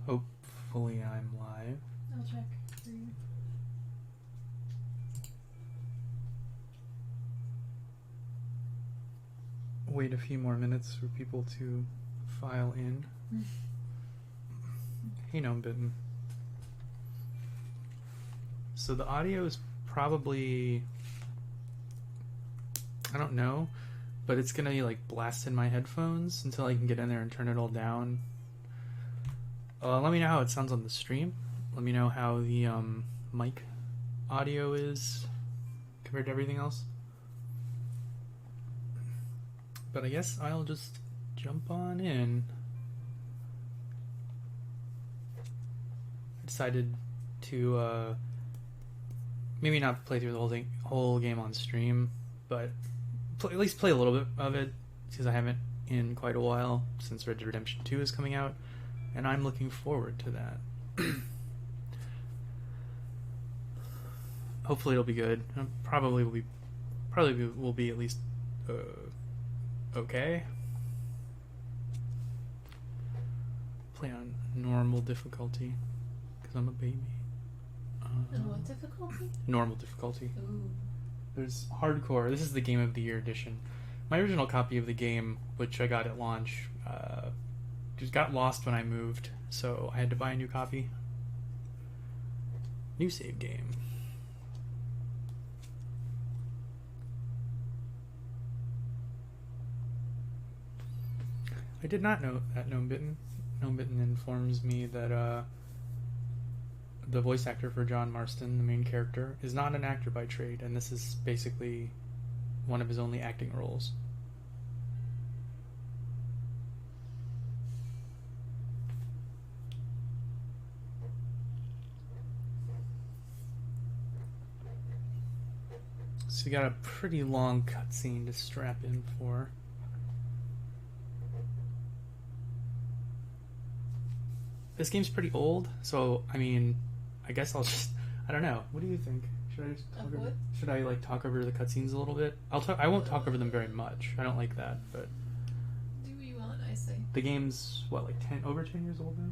Hopefully I'm live. I'll check for you. Wait a few more minutes for people to file in. Hey, Gnome Bitten. So the audio is probably, I don't know, but it's gonna be like blasted in my headphones until I can get in there and turn it all down. Let me know how it sounds on the stream. Let me know how the mic audio is compared to everything else. But I guess I'll just jump on in. I decided to maybe not play through the whole game on stream, but at least play a little bit of it, because I haven't in quite a while since Red Dead Redemption 2 is coming out, and I'm looking forward to that. Hopefully it'll be good. Probably will be at least okay. Play on normal difficulty because I'm a baby. What difficulty? Normal difficulty. Ooh. There's hardcore. This is the Game of the Year edition. My original copy of the game, which I got at launch, just got lost when I moved, so I had to buy a new copy. New save game. I did not know that Gnome Bitten. Gnome Bitten informs me that the voice actor for John Marston, the main character, is not an actor by trade, and this is basically one of his only acting roles. So you got a pretty long cutscene to strap in for. This game's pretty old, so I mean, I guess I'll just, I don't know. What do you think? Should I just talk over, should I like talk over the cutscenes a little bit? I won't talk over them very much. I don't like that, but Do what you want, I say. the game's what, like over 10 years old now?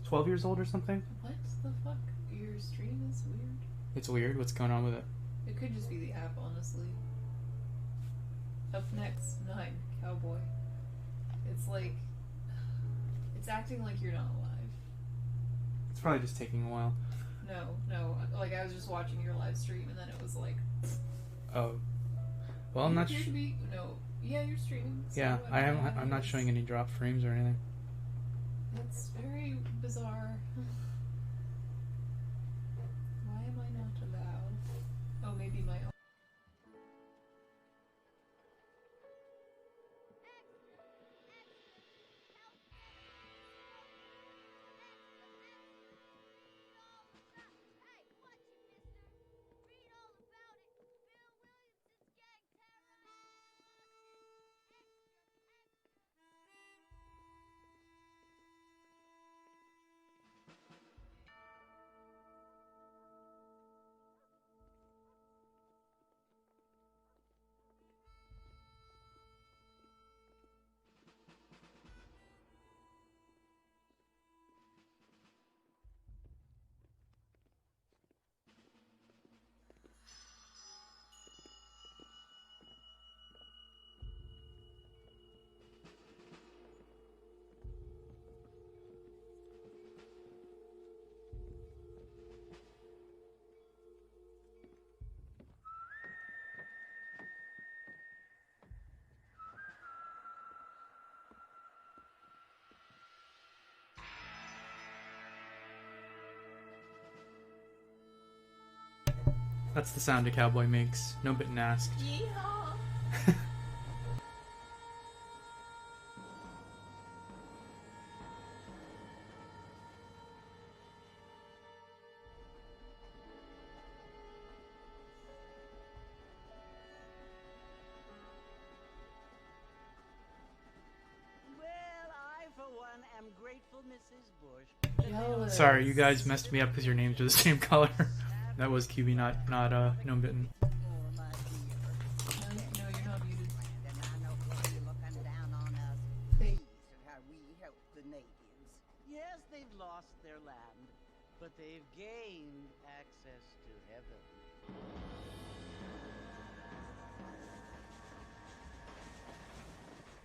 12 years old or something? What the fuck? Your stream is weird. It's weird. What's going on with it? It could just be the app, honestly. Up next, 9, Cowboy. It's like, it's acting like you're not alive. It's probably just taking a while. No, like I was just watching your live stream and then it was like, Oh, well, I'm not. Yeah, you're streaming. So Yeah, I'm not showing any drop frames or anything. It's very bizarre. Why am I not allowed? Oh, maybe my own. That's the sound a cowboy makes. No Bitten asked. Yeehaw! am grateful, Mrs. Bush. Jealous. Sorry, you guys messed me up because your names are the same color. That was QB, not Gnome Bitten. No, you're not muted. And I know you're looking down on us. Hey. Pleased at how we help the natives. Yes, they've lost their land, but they've gained access to heaven.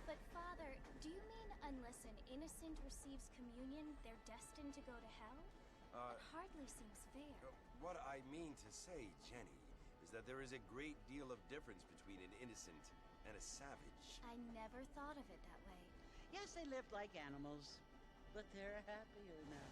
But Father, do you mean unless an innocent receives communion, they're destined to go to hell? That hardly seems fair. What I mean to say, Jenny, is that there is a great deal of difference between an innocent and a savage. I never thought of it that way. Yes, they lived like animals, but they're happier now.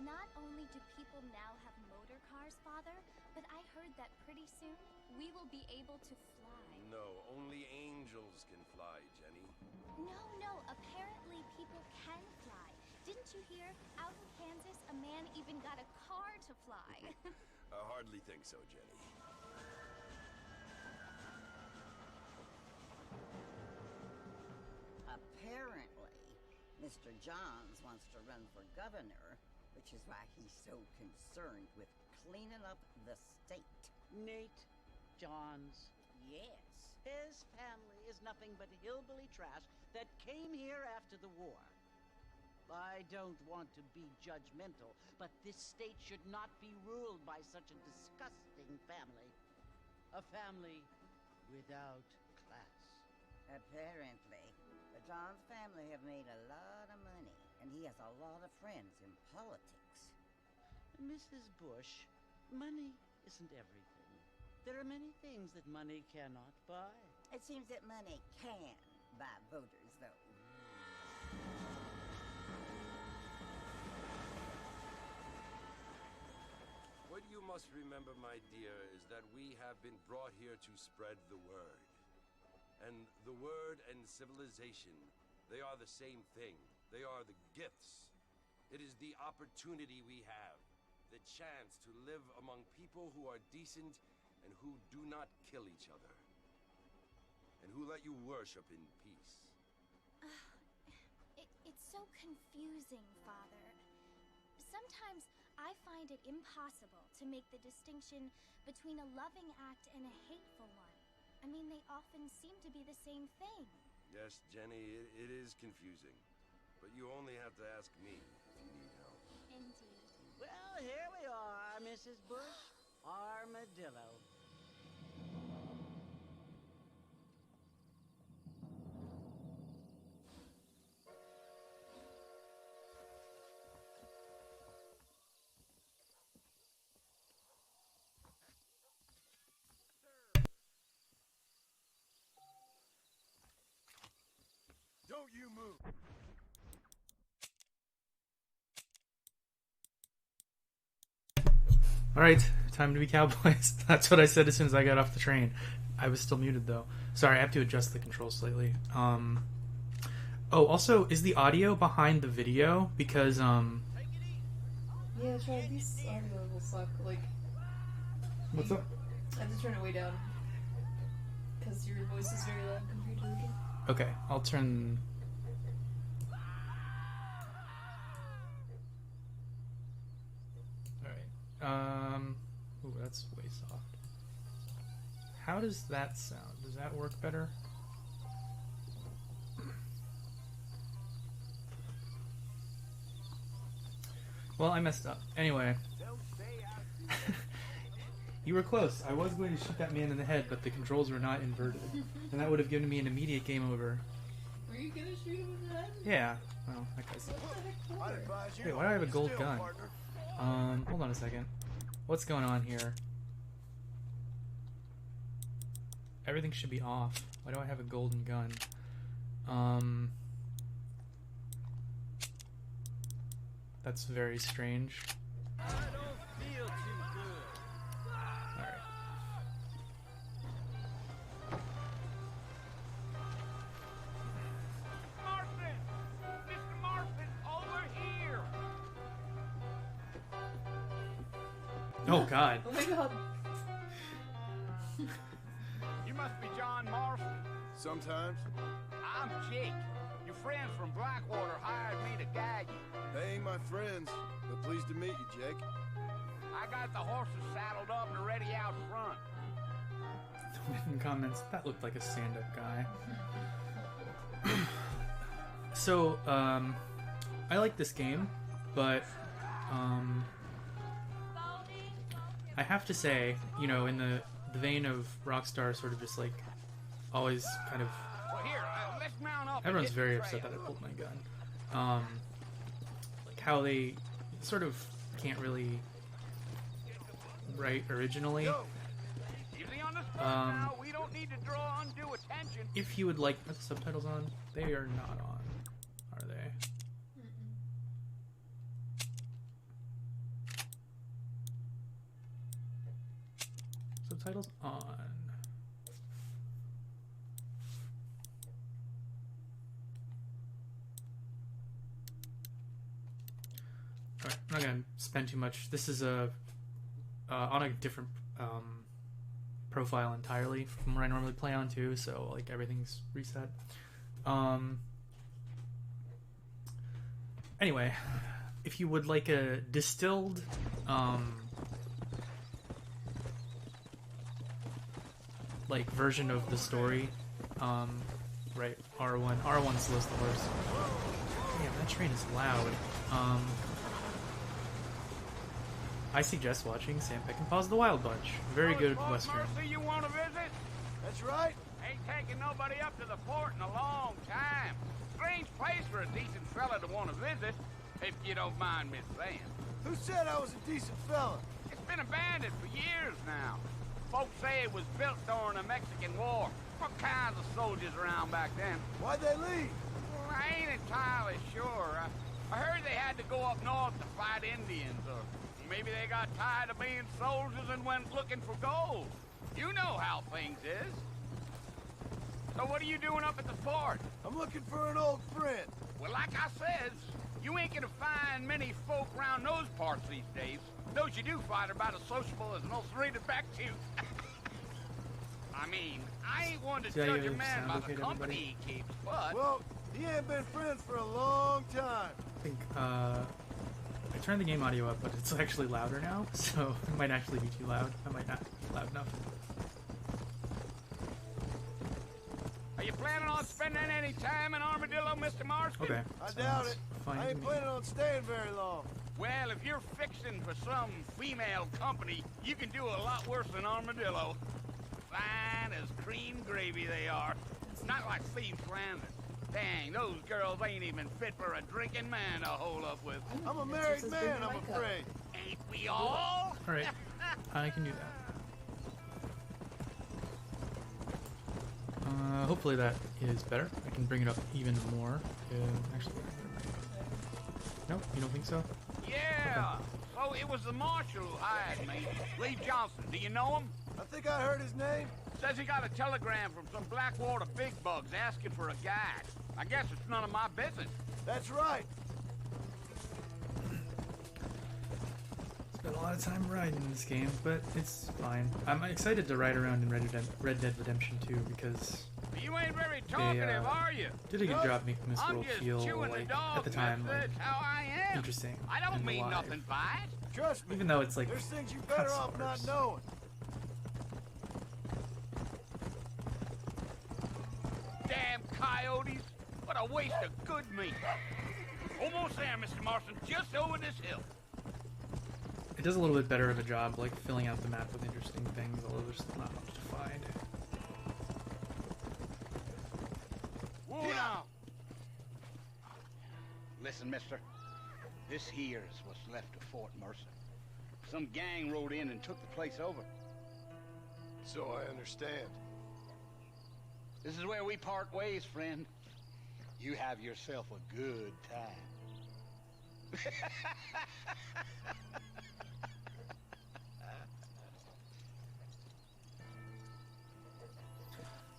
Not only do people now have motor cars, Father, but I heard that pretty soon we will be able to fly. No, only angels can fly, Jenny. No, apparently people can fly. Didn't you hear? Out in Kansas, a man even got a car to fly. I hardly think so, Jenny. Apparently, Mr. Johns wants to run for governor, which is why he's so concerned with cleaning up the state. Nate Johns. Yes. His family is nothing but hillbilly trash that came here after the war. I don't want to be judgmental, but this state should not be ruled by such a disgusting family. A family without class. Apparently, the Johns family have made a lot of money, and he has a lot of friends in politics. Mrs. Bush, money isn't everything. There are many things that money cannot buy. It seems that money can buy voters, though. What you must remember, my dear, is that we have been brought here to spread the word. And the word and civilization, they are the same thing. They are the gifts. It is the opportunity we have, the chance to live among people who are decent and who do not kill each other, and who let you worship in peace. It's so confusing, Father. Sometimes I find it impossible to make the distinction between a loving act and a hateful one. I mean, they often seem to be the same thing. Yes, Jenny, it is confusing. But you only have to ask me if you need help. Indeed. Well, here we are, Mrs. Bush. Armadillo. Don't you move! Alright, time to be cowboys. That's what I said as soon as I got off the train. I was still muted though. Sorry, I have to adjust the controls slightly. Oh, also, is the audio behind the video? Because, Yeah, try these audio levels suck. Like, what's up? I have to turn it way down. Because your voice is very loud compared to the game. Okay, I'll turn... Alright, ooh, that's way soft. How does that sound? Does that work better? Well, I messed up. Anyway. You were close. I was going to shoot that man in the head, but the controls were not inverted. And that would have given me an immediate game over. Were you gonna shoot him in the head? Yeah. Well, that guy's... What the heck for? Wait, why do I have a gold gun? Hold on a second. What's going on here? Everything should be off. Why do I have a golden gun? That's very strange. I don't feel too good. Alright. Marvin! Mr. Marvin, over here! Oh god. Oh my god. You must be John Marston. Sometimes. I'm Jake. Your friends from Blackwater hired me to guide you. They ain't my friends, but pleased to meet you, Jake. I got the horses saddled up and ready out in comments, that looked like a stand-up guy. So, I like this game, but I have to say, you know, in the vein of Rockstar sort of just like always kind of... Well, here, let's mount up. Everyone's very upset that I pulled my gun. Like how they sort of can't really write originally. Easy on the spot now. We don't need to draw undue attention. If you would like... Are the subtitles on? They are not on, are they? Subtitles on. Alright, I'm not gonna spend too much. This is a on a different profile entirely from where I normally play on too, so like everything's reset. Anyway, if you would like a distilled like version of the story, right, R1's List the Horse. Damn, that train is loud. I suggest watching Sam Peckinpah's The Wild Bunch. Very good Western. Mercy, you want to visit? That's right. Ain't taking nobody up to the fort in a long time. Strange place for a decent fella to want to visit, if you don't mind me saying. Who said I was a decent fella? It's been abandoned for years now. Folks say it was built during the Mexican War. What kinds of soldiers around back then? Why'd they leave? Well, I ain't entirely sure. I heard they had to go up north to fight Indians, or maybe they got tired of being soldiers and went looking for gold. You know how things is. So what are you doing up at the fort? I'm looking for an old friend. Well, like I said, you ain't gonna find many folk around those parts these days. Those you do find are about as sociable as an old serrated back tooth. I mean, I ain't one to judge a man by the company he keeps, but... Well, he ain't been friends for a long time. I think, I turned the game audio up, but it's actually louder now, so it might actually be too loud. I might not be loud enough. Are you planning on spending any time in Armadillo, Mr. Marston? Okay. I sounds doubt it. fine I to ain't me. planning on staying very long. Well, if you're fixing for some female company, you can do a lot worse than Armadillo. Fine as cream gravy they are. Not like Steve Flanders. Dang, those girls ain't even fit for a drinking man to hold up with. I'm a married man, I'm afraid. Ain't we all? Alright, I can do that. Hopefully that is better. I can bring it up even more. Actually, no, you don't think so? Yeah. So it was the marshal who hired me. Lee Johnson. Do you know him? I think I heard his name. Says he got a telegram from some Blackwater big bugs asking for a guide. I guess it's none of my business. That's right. Spent a lot of time riding in this game, but it's fine. I'm excited to ride around in Red Dead Redemption 2 because You ain't very talkative, are you? did a good job making this I'm world just feel chewing like the dog, at the time mister. like That's how I am. interesting. I don't and mean alive. nothing by it. Trust me. Even though it's like There's things you better off not cutscenes. knowing. Damn coyotes. What a waste of good meat. Almost there, Mr. Marston. Just over this hill. It does a little bit better of a job, like filling out the map with interesting things, although there's not much to find. Whoa now. Listen, mister. This here is what's left of Fort Mercer. Some gang rode in and took the place over. So I understand. This is where we part ways, friend. You have yourself a good time.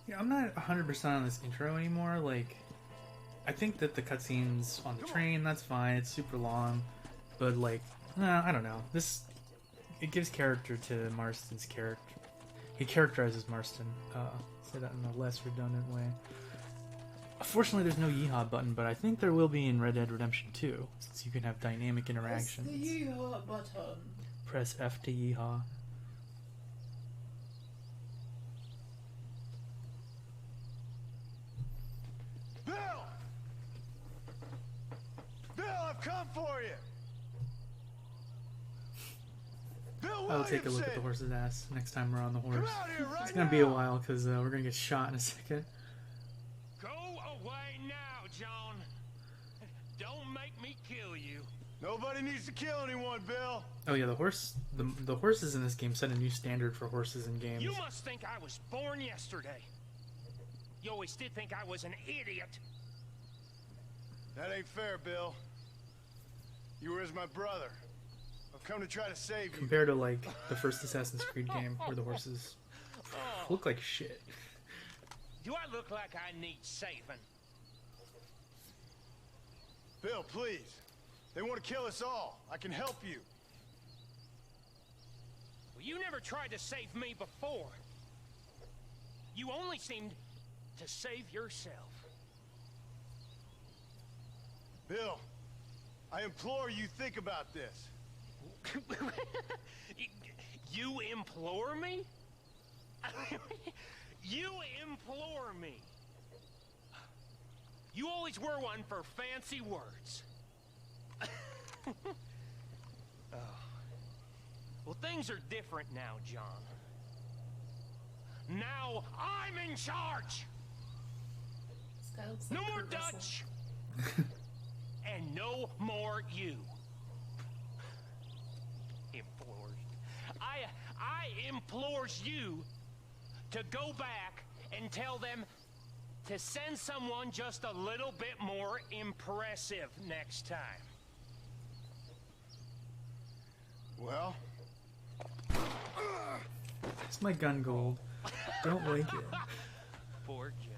Yeah, I'm not 100% on this intro anymore. Like, I think that the cutscenes on the train, that's fine. It's super long. But, like, I don't know. It gives character to Marston's character. He characterizes Marston. Say that in a less redundant way. Unfortunately, there's no yeehaw button, but I think there will be in Red Dead Redemption 2, since you can have dynamic interactions. Press the yeehaw button. Press F to yeehaw. come for you. Bill I'll take a look at the Williamson! horse's ass next time we're on the horse. Come out here right It's gonna be a now. while because we're gonna get shot in a second. Go away now, John. Don't make me kill you. Nobody needs to kill anyone, Bill. Oh yeah, the horses in this game set a new standard for horses in games. You must think I was born yesterday. You always did think I was an idiot. That ain't fair, Bill. You were as my brother. I've come to try to save you. Compared to like the first Assassin's Creed game where the horses look like shit. Do I look like I need saving? Bill, please. They want to kill us all. I can help you. Well, you never tried to save me before. You only seemed to save yourself. Bill, I implore you, think about this. You implore me? You implore me. You always were one for fancy words. Oh. Well, things are different now, John. Now I'm in charge. This guy looks No like more Kurt Russell. Dutch. And no more you. Implores. I implores you to go back and tell them to send someone just a little bit more impressive next time. Well, It's my gun gold. Don't like it. Poor John.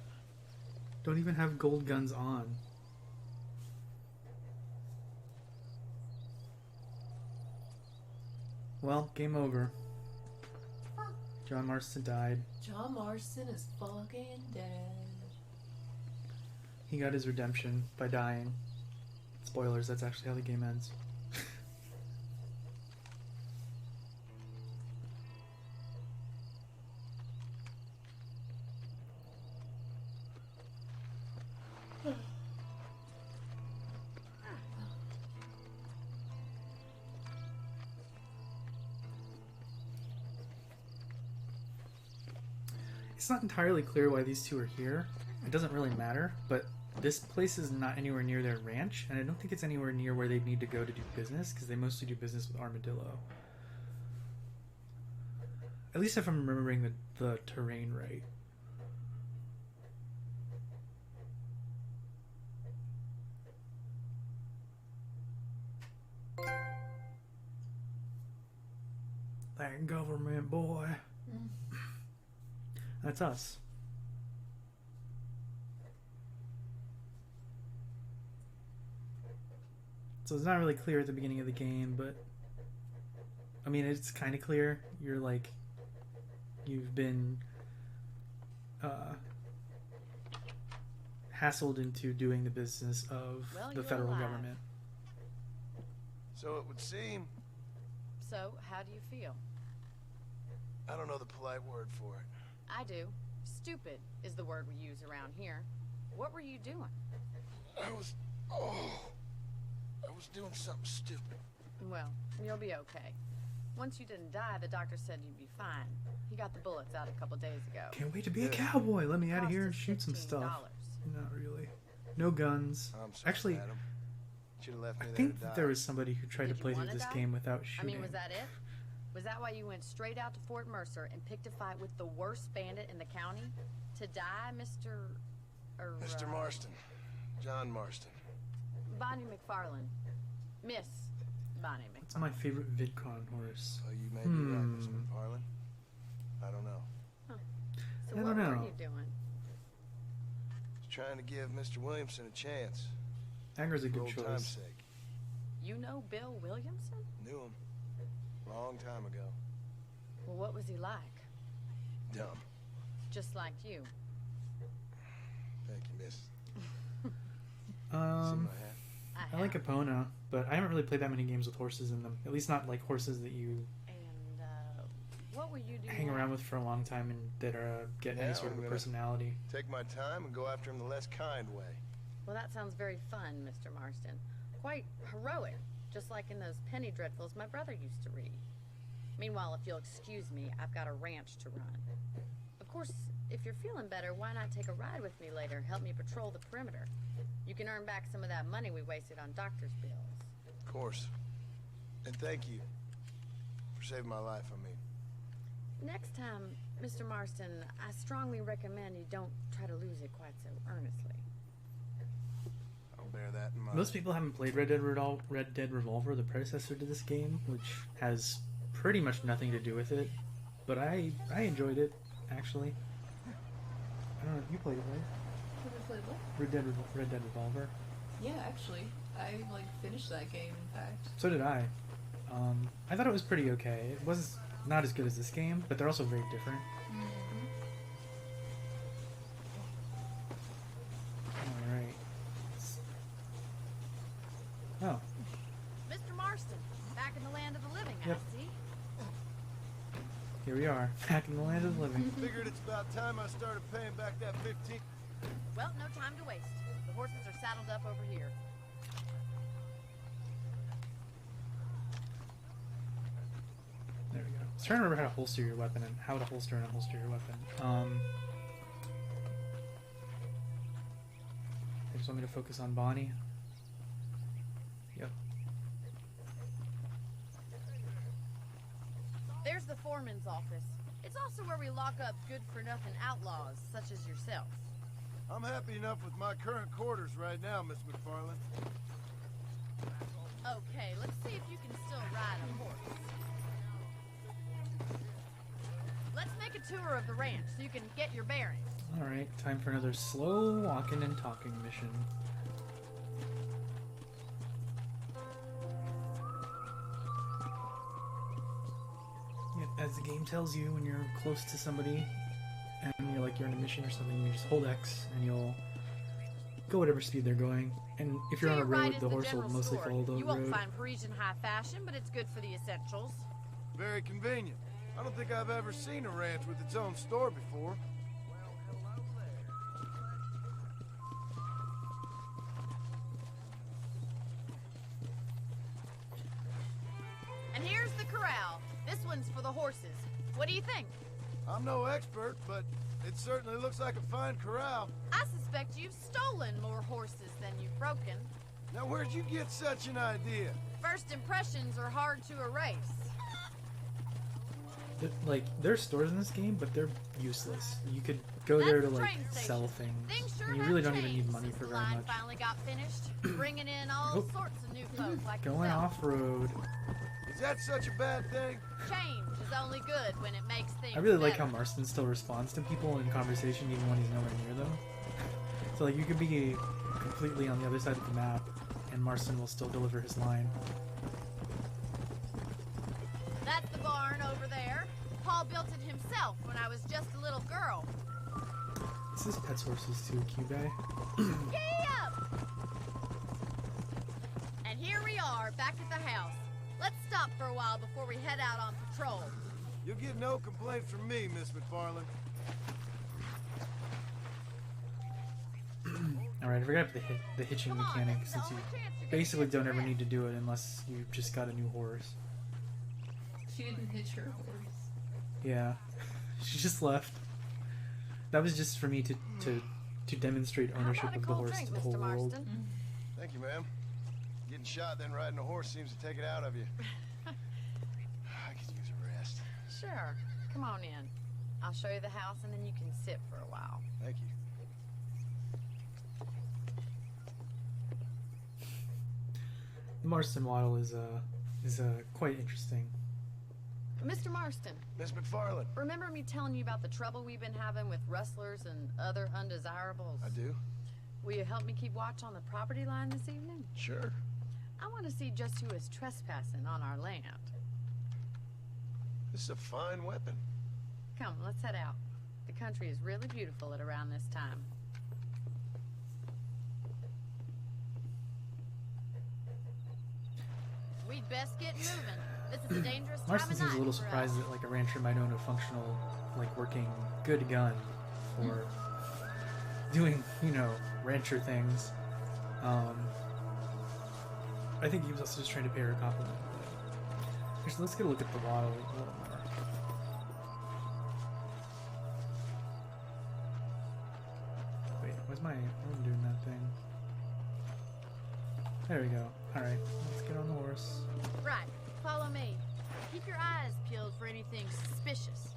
Don't even have gold guns on. Well, game over. John Marston died. John Marston is fucking dead. He got his redemption by dying. Spoilers, that's actually how the game ends. It's not entirely clear why these two are here. It doesn't really matter, but this place is not anywhere near their ranch, and I don't think it's anywhere near where they need to go to do business, because they mostly do business with Armadillo. At least if I'm remembering the terrain right. That government boy. That's us. So it's not really clear at the beginning of the game, but I mean, it's kind of clear. You're like, you've been hassled into doing the business of Well, the you're federal alive. government. so it would seem. So, how do you feel? I don't know the polite word for it. I do. Stupid is the word we use around here. What were you doing? I was doing something stupid. Well, you'll be okay. Once you didn't die, the doctor said you'd be fine. He got the bullets out a couple days ago. Can't wait to be a Yeah. cowboy. Let me out of Cost here us and shoot some stuff. $15. Not really. No guns. I'm sorry, Actually, Adam. Should have left me I there think to that die. there was somebody who tried Did to you play through wanna this die? game without I shooting. mean, was that it? Was that why you went straight out to Fort Mercer and picked a fight with the worst bandit in the county? To die, Mr. Mr. Marston. John Marston. Bonnie McFarlane. Miss Bonnie McFarlane. It's my favorite VidCon horse. Oh, you may be right, Miss McFarlane. I don't know. So I what don't know. were you doing? Just trying to give Mr. Williamson a chance. Agger's a For good old time's choice. sake. You know Bill Williamson? Knew him. Long time ago. Well, what was he like? Dumb. Just like you. Thank you, miss. See Um, my hat? I like Epona, but I haven't really played that many games with horses in them. At least not like horses that you And, what were you doing? hang around with for a long time and that get Yeah, any sort of I'm a gonna- personality. Take my time and go after him the less kind way. Well, that sounds very fun, Mr. Marston. quite heroic, just like in those penny dreadfuls my brother used to read. Meanwhile, if you'll excuse me, I've got a ranch to run. Of course, if you're feeling better, why not take a ride with me later? Help me patrol the perimeter. You can earn back some of that money we wasted on doctor's bills. Of course. And thank you for saving my life, I mean. Next time, Mr. Marston, I strongly recommend you don't try to lose it quite so earnestly. I'll bear that in mind. Most people haven't played Red Dead Revolver, the predecessor to this game, which has pretty much nothing to do with it. But I enjoyed it, actually. I don't know if you played it, right? Have I played what? Red Dead Revolver. Yeah, actually. I, finished that game, in fact. So did I. I thought it was pretty okay. It was not as good as this game, but they're also very different. Alright. Oh. Mr. Marston, back in the land of the living, Yep. I see. Here we are, back in the land of the living. Figured it's about time I started paying back that 15. Well, no time to waste. The horses are saddled up over here. There we go. I was trying to remember how to holster your weapon and how to holster and unholster your weapon. They just want me to focus on Bonnie. Yep. There's the foreman's office. It's also where we lock up good-for-nothing outlaws, such as yourself. I'm happy enough with my current quarters right now, Miss McFarland. Okay, let's see if you can still ride a horse. Let's make a tour of the ranch so you can get your bearings. Alright, time for another slow walking and talking mission. Yeah, as the game tells you when you're close to somebody and you're in a mission or something, you just hold X and you'll go whatever speed they're going. And if you're on a road, the horse will mostly follow the road. You won't find Parisian high fashion, but it's good for the essentials. Very convenient. I don't think I've ever seen a ranch with its own store before. And here's the corral. This one's for the horses. What do you think? I'm no expert, but it certainly looks like a fine corral. I suspect you've stolen more horses than you've broken. Now, where'd you get such an idea? First impressions are hard to erase. There's stores in this game, but they're useless. You could go there to sell things. And you really don't even need money for very much. Finally got finished, bringing in all sorts of new folks like Going yourself. off-road. Is that such a bad thing? Change is only good when it makes things I really like better. how Marston still responds to people in conversation even when he's nowhere near them. So you could be completely on the other side of the map, and Marston will still deliver his line. That's the barn over there. Paul built it himself when I was just a little girl. This is Pet's Horses too, Q-Guy. Giddy up! And here we are, back at the house. Let's stop for a while before we head out on patrol. You'll get no complaints from me, Miss McFarland. Alright, I forgot the hitching mechanic, since you basically don't ever need to do it unless you just got a new horse. She didn't hitch her horse. Yeah, she just left. That was just for me to demonstrate ownership of the horse to the whole world. Thank you, ma'am. Getting shot then riding a horse seems to take it out of you. I could use a rest. Sure. Come on in. I'll show you the house and then you can sit for a while. Thank you. The Marston Waddle is quite interesting. Mr. Marston. Miss McFarland. Remember me telling you about the trouble we've been having with rustlers and other undesirables? I do. Will you help me keep watch on the property line this evening? Sure. I want to see just who is trespassing on our land. This is a fine weapon. Come, let's head out. The country is really beautiful at around this time. We'd best get moving. This is a dangerous time Marston of seems a night little for us. surprised that a rancher might own a functional, working good gun for doing, rancher things. I think he was also just trying to pay her a compliment. Actually, let's get a look at the waddle a little more. Wait, why's my arm doing that thing? There we go. Alright, let's get on the horse. Right, follow me. Keep your eyes peeled for anything suspicious.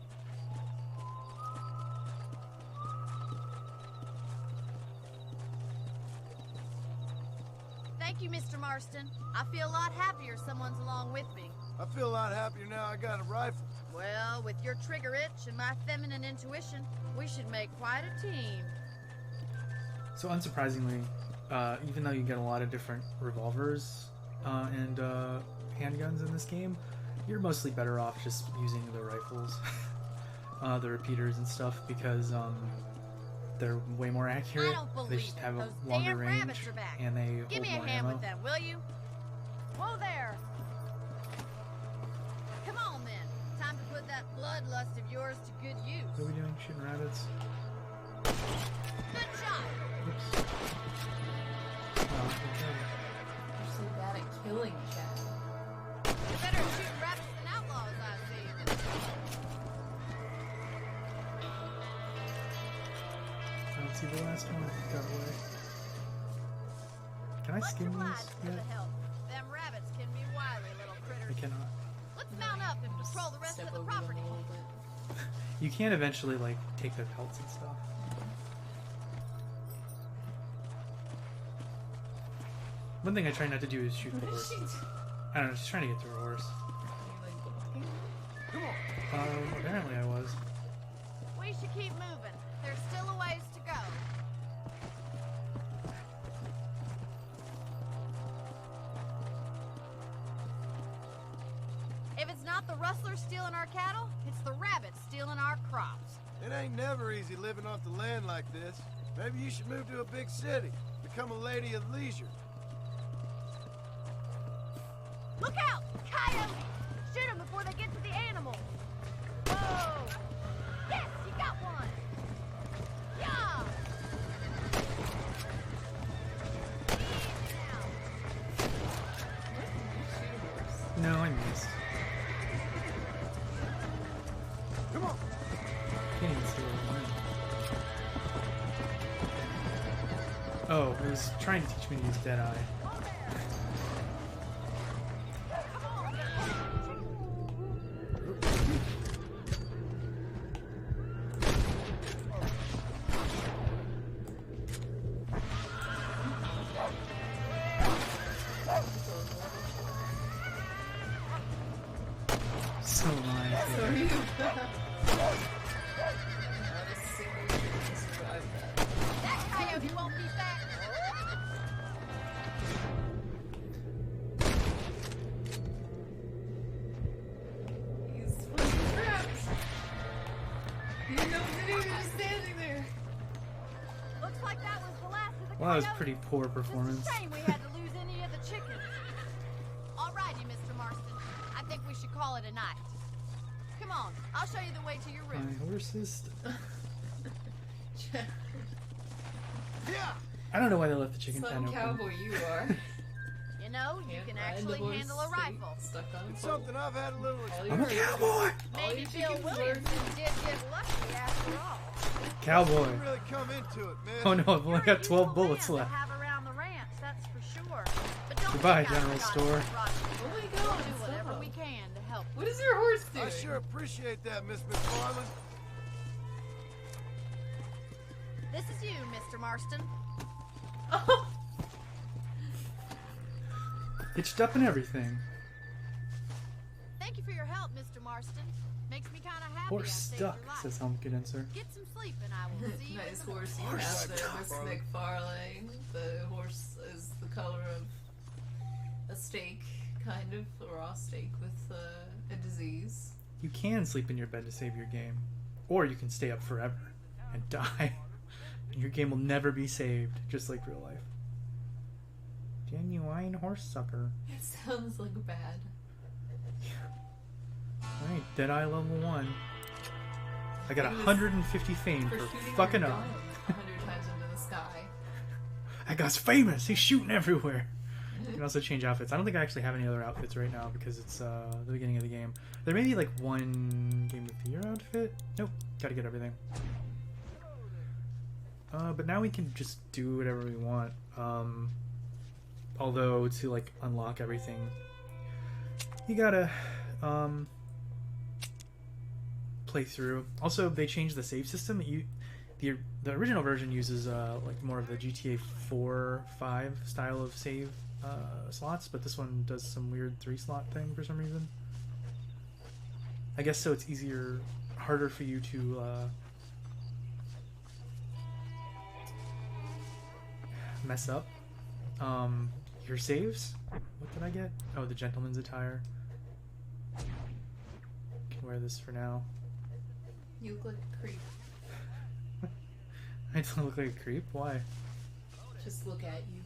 Thank you, Mr. Marston. I feel a lot happier someone's along with me. I feel a lot happier now I got a rifle. Well, with your trigger itch and my feminine intuition, we should make quite a team. So unsurprisingly, even though you get a lot of different revolvers and handguns in this game, you're mostly better off just using the rifles, the repeaters and stuff, because they're way more accurate. I don't believe They just have a Those longer damn range, rabbits are back. and they Give hold me a more hand ammo. with them, will you? Whoa there! Come on then. Time to put that bloodlust of yours to good use. What are we doing? Shooting rabbits? Good shot! Oops. Oh, okay. You're so bad at killing, Chad. You're better at shooting rabbits than outlaws, I see. I don't see the last one. It got away. Can I Much skin obliged these for the yet? help. Them rabbits can be wily little I critters. cannot. Let's mount up and patrol the rest Step of the over them property. a little bit. You can eventually, like, take their pelts and stuff. One thing I try not to do is shoot the What is horse. she doing? I don't know, she's trying to get to her horse. Are you, like, blocking? Apparently I was. We should keep moving. There's still a ways to go. If it's not the rustlers stealing our cattle, it's the rabbits stealing our crops. It ain't never easy living off the land like this. Maybe you should move to a big city. Become a lady of leisure. Look out! Coyote! Shoot them before they get to the animals. Whoa! Yes, you got one! Yeah! Easy now. No, I missed. Come on! Can't even see where I went. Oh, it was trying to teach me to use Deadeye. Whoa there! Come on! So nice. So are you. Not a single human survived that. That coyote won't be back! He's fucking trapped. He didn't know what to do. He was just standing there. Looks like that was the last of the Well, that was coyotes. pretty poor performance. It's a shame we had to lose any of the chickens. Alrighty, Mr. Marston. I think we should call it a night. Come on, I'll show you the way to your My room. horses. Chad, Yeah! I don't know why they left the chicken pen some open. cowboy you are. You know, you Can't can ride actually the horse handle a straight, rifle. Stuck on a It's pole. something I've had a little All I'm a your- cowboy! all Maybe your Bill chickens Williamson did get lucky after all. Cowboy. You really come into it, man. Oh no, I've only You're a got 12 useful bullets man left. to have around the ranch, that's for sure. But don't Goodbye, think I General forgot Store. about Roger. Oh my We'll god, do whatever stop. we can to help. What is your horse doing? I sure appreciate that, Miss McFarland. This is you, Mr. Marston. Oh, Hitched up and everything. Thank you for your help, Mr. Marston. Makes me kind of happy I Horse saved stuck, your life. says Home Condenser. Get some sleep and I will see you in nice the horse you Horse have there, stuff. Miss McFarlane. The horse is the color of a steak, kind of, a raw steak with a disease. You can sleep in your bed to save your game. Or you can stay up forever and die. And your game will never be saved, just like real life. Genuine horse sucker. It sounds like bad. Alright, Deadeye level 1. I got It was 150 fame for shooting fucking your up. gun 100 times into the sky. That guy's famous. He's shooting everywhere. You can also change outfits. I don't think I actually have any other outfits right now because it's the beginning of the game. There may be like one game of the year outfit. Nope, gotta get everything. But now we can just do whatever we want. Although to like unlock everything, you gotta play through. Also, they changed the save system. The original version uses like more of the GTA 4-5 style of save slots, but this one does some weird 3-slot thing for some reason. I guess so it's harder for you to mess up your saves. What did I get? Oh, the gentleman's attire. Can wear this for now. You look like a creep. I don't look like a creep? Why? Just look at you.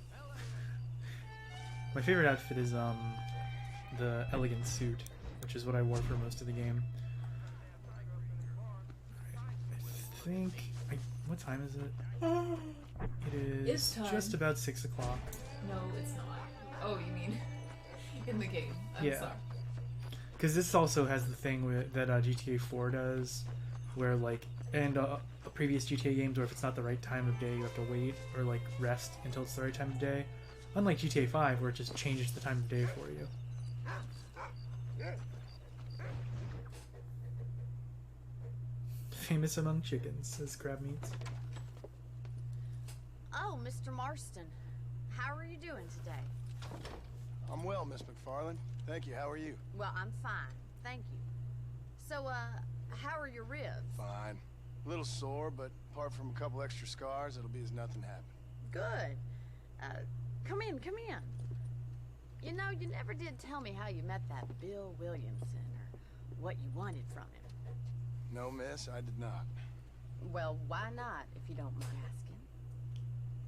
My favorite outfit is the elegant suit, which is what I wore for most of the game. I think... what time is it? It is just about 6 o'clock. No, it's not. Oh, you mean in the game. I'm sorry. Because this also has the thing that GTA 4 does, where like, and previous GTA games where if it's not the right time of day, you have to wait or like rest until it's the right time of day. Unlike GTA 5, where it just changes the time of day for you. Famous among chickens, says Crab Meats. Oh, Mr. Marston. How are you doing today? I'm well, Miss McFarland. Thank you. How are you? Well, I'm fine. Thank you. So, how are your ribs? Fine. A little sore, but apart from a couple extra scars, it'll be as nothing happened. Good. Come in, come in. You know, you never did tell me how you met that Bill Williamson, or what you wanted from him. No, miss, I did not. Well, why not, if you don't mind asking?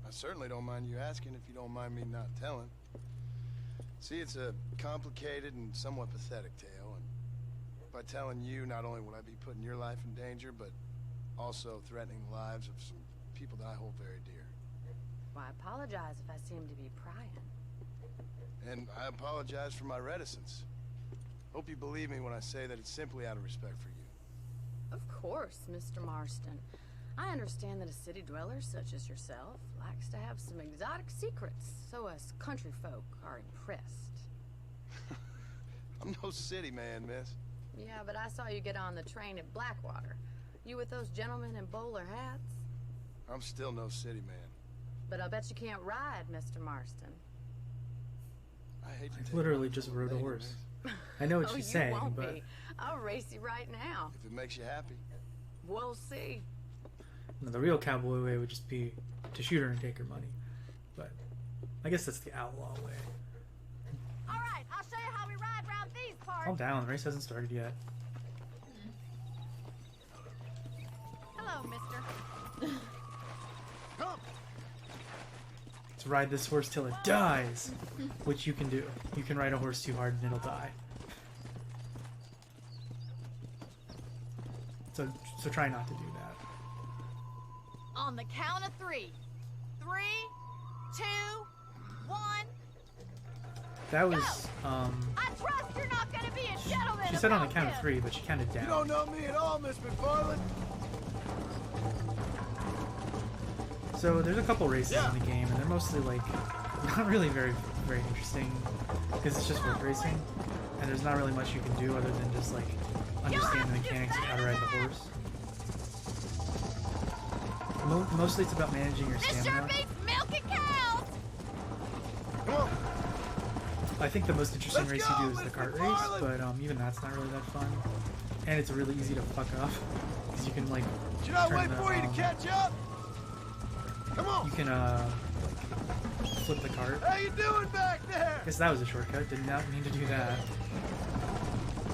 I certainly don't mind you asking if you don't mind me not telling. See, it's a complicated and somewhat pathetic tale, and by telling you, not only will I be putting your life in danger, but also threatening the lives of some people that I hold very dear. Well, I apologize if I seem to be prying. And I apologize for my reticence. Hope you believe me when I say that it's simply out of respect for you. Of course, Mr. Marston. I understand that a city dweller such as yourself likes to have some exotic secrets, so us country folk are impressed. I'm no city man, miss. Yeah, but I saw you get on the train at Blackwater. You with those gentlemen in bowler hats? I'm still no city man. But I bet you can't ride, Mr. Marston. I hate to I literally just rode a horse. I know what she's saying, won't but... be. I'll race you right now. If it makes you happy. We'll see. No, the real cowboy way would just be to shoot her and take her money. But I guess that's the outlaw way. Alright, I'll show you how we ride around these parts. Calm down, the race hasn't started yet. Hello, mister. Come! Let's ride this horse till it dies! Which you can do. You can ride a horse too hard and it'll die. So try not to do that. On the count of 3. 3, 2, 1. That was, I trust you're not gonna be a gentleman. she said on the count of 3, but she counted down. You don't know me at all, Miss McFarland. So there's a couple races in the game, and they're mostly like not really very interesting because it's just road racing, and there's not really much you can do other than just like understand the mechanics of how to ride the horse. Mostly it's about managing your stamina. Milking cows. Come on. I think the most interesting race you do is the kart race, but even that's not really that fun, and it's really easy to fuck up because you can like. Should I wait for you to catch up? Come on. You can like, flip the cart. How you doing back there? I guess that was a shortcut. Did not mean to do that.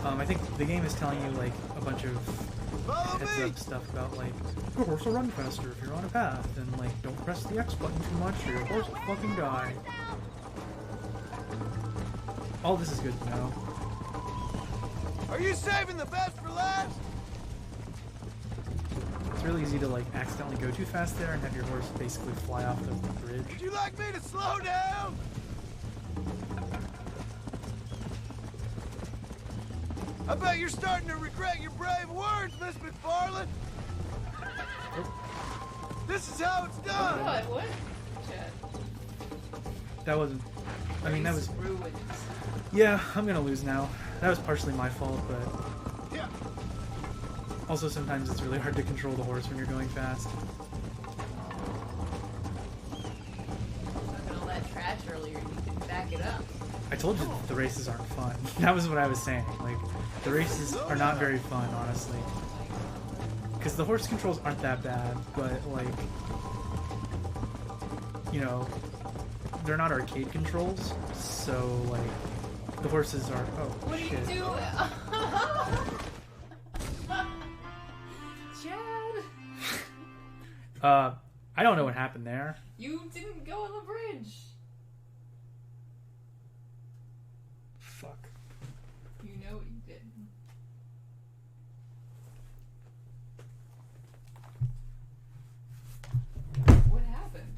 I think the game is telling you like a bunch of heads up stuff about like your horse will run faster if you're on a path, and like don't press the X button too much or your horse will fucking die. All this is good to know. Are you saving the best for last? It's really easy to like accidentally go too fast there and have your horse basically fly off the bridge. Would you like me to slow down? I bet you're starting to regret your brave words, Miss McFarland. This is how it's done. What? Chad. That wasn't... I mean, that was... ruined. Yeah, I'm gonna lose now. That was partially my fault, but... Yeah. Also, sometimes it's really hard to control the horse when you're going fast. I'm gonna let trash earlier. You can back it up. I told you the races aren't fun. That was what I was saying. Like, the races are not very fun, honestly. Because the horse controls aren't that bad, but, like... You know... They're not arcade controls, so, like... The horses are... Oh, what shit. What are you doing? Chad! I don't know what happened there. You didn't go on the bridge. Fuck. You know what you did. What happened?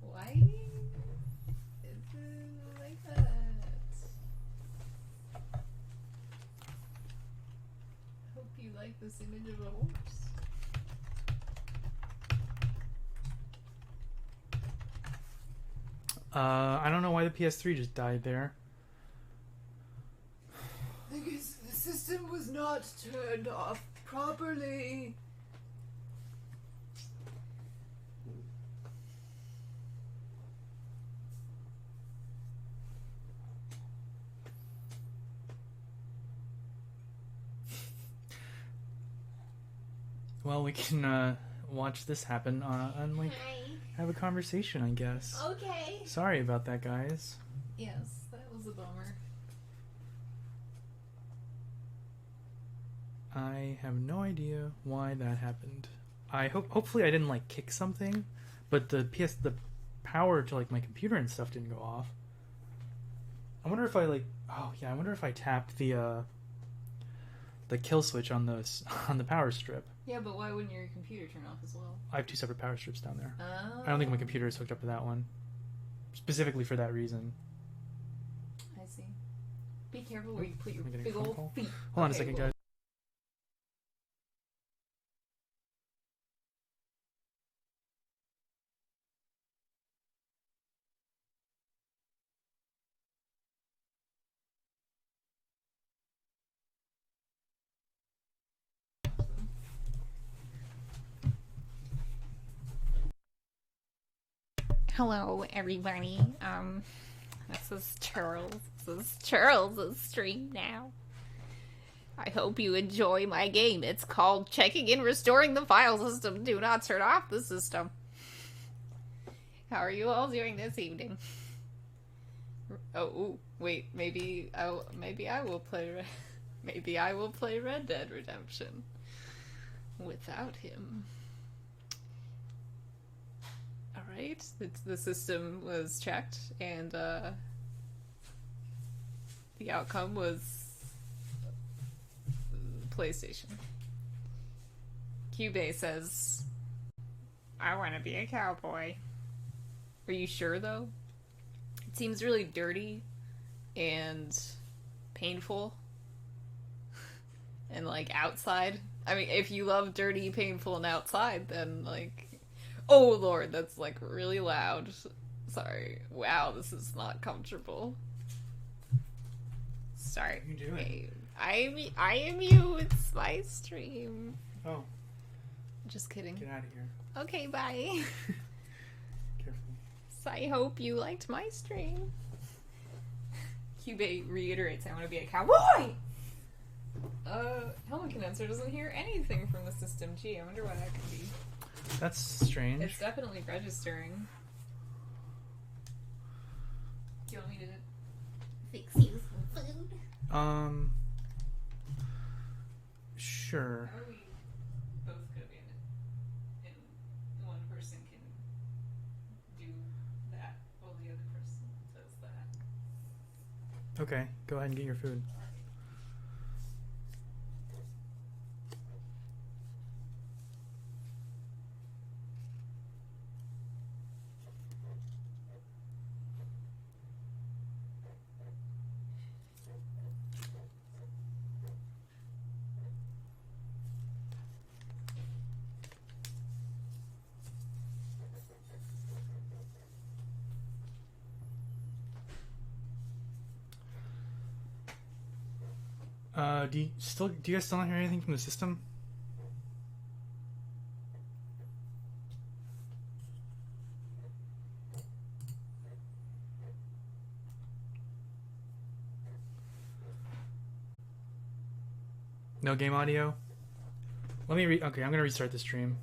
Why is it like that? Hope you like this image of a horse. I don't know why the PS3 just died there. Because the system was not turned off properly. Well, we can watch this happen and like have a conversation, I guess. Okay. Sorry about that, guys. Yes, that was a bummer. I have no idea why that happened. Hopefully I didn't like kick something, but the power to like my computer and stuff didn't go off. I wonder if I I wonder if I tapped the kill switch on the power strip. Yeah, but why wouldn't your computer turn off as well? I have 2 separate power strips down there. Oh. I don't think my computer is hooked up to that one. Specifically for that reason. I see. Be careful where you put your I'm getting big a phone old call. feet. Hold on a second, guys. Hello, everybody. This is Charles. This is Charles' stream now. I hope you enjoy my game. It's called Checking and Restoring the File System. Do not turn off the system. How are you all doing this evening? Oh, wait. Maybe I will play Red Dead Redemption without him. Alright, the system was checked, and the outcome was PlayStation. Cubase says, I want to be a cowboy. Are you sure, though? It seems really dirty and painful. And, like, outside. I mean, if you love dirty, painful, and outside, then, like... Oh, Lord, that's, like, really loud. Sorry. Wow, this is not comfortable. Sorry. What are you doing? I am you. It's my stream. Oh. Just kidding. Get out of here. Okay, bye. Careful. So I hope you liked my stream. Cubase reiterates, I want to be a cowboy! Helmet Condenser doesn't hear anything from the system. Gee, I wonder why that could be. That's strange. It's definitely registering. Do you want me to fix you some food? Sure. How are we both gonna be in one person can do that while the other person does that? Okay, go ahead and get your food. Do you guys still not hear anything from the system? No game audio? Okay, I'm gonna restart the stream.